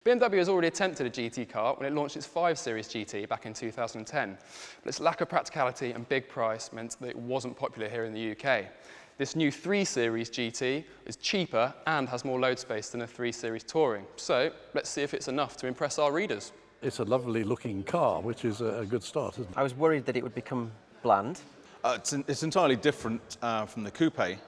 BMW has already attempted a GT car when it launched its 5 Series GT back in 2010, but its lack of practicality and big price meant that it wasn't popular here in the UK. This new 3 Series GT is cheaper and has more load space than a 3 Series Touring, so let's see if it's enough to impress our readers. It's a lovely looking car, which is a good start, isn't it? I was worried that it would become bland. It's entirely different from the coupe.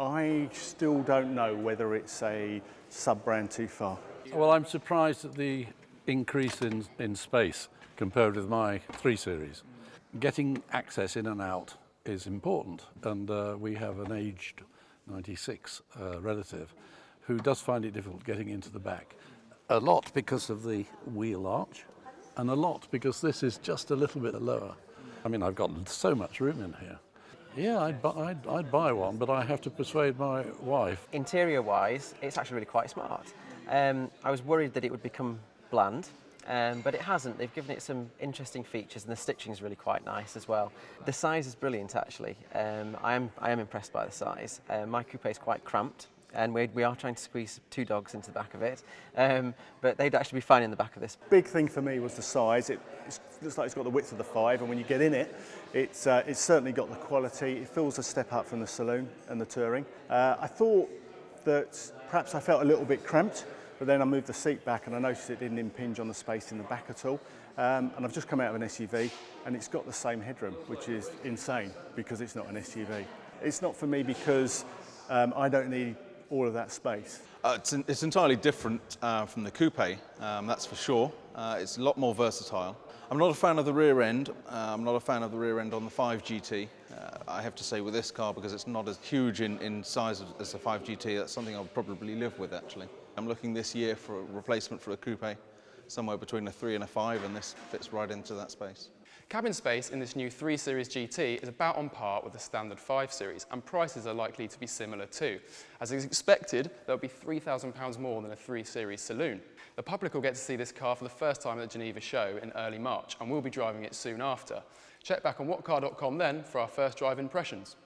I still don't know whether it's a sub-brand too far. Well, I'm surprised at the increase in space compared with my 3 Series. Getting access in and out is important, and we have an aged 96 relative who does find it difficult getting into the back. A lot because of the wheel arch, and a lot because this is just a little bit lower. I mean, I've got so much room in here. Yeah, I'd buy one, but I have to persuade my wife. Interior-wise, it's actually really quite smart. I was worried that it would become bland, but it hasn't. They've given it some interesting features, and the stitching is really quite nice as well. The size is brilliant, actually. I am impressed by the size. My coupe is quite cramped, and we are trying to squeeze 2 dogs into the back of it, but they'd actually be fine in the back of this. Big thing for me was the size. It looks like it's got the width of the 5, and when you get in it, it's certainly got the quality. It feels a step up from the saloon and the touring. I thought that perhaps I felt a little bit cramped, but then I moved the seat back and I noticed it didn't impinge on the space in the back at all. And I've just come out of an SUV and it's got the same headroom, which is insane because it's not an SUV. It's not for me because I don't need all of that space. It's entirely different from the coupe, that's for sure. It's a lot more versatile. I'm not a fan of the rear end. I'm not a fan of the rear end on the 5 GT. I have to say with this car, because it's not as huge in size as the 5 GT, that's something I'll probably live with actually. I'm looking this year for a replacement for a coupe, somewhere between a 3 and a 5, and this fits right into that space. Cabin space in this new 3 Series GT is about on par with the standard 5 Series, and prices are likely to be similar too. As is expected, there'll be £3,000 more than a 3 Series saloon. The public will get to see this car for the first time at the Geneva show in early March, and we'll be driving it soon after. Check back on whatcar.com then for our first drive impressions.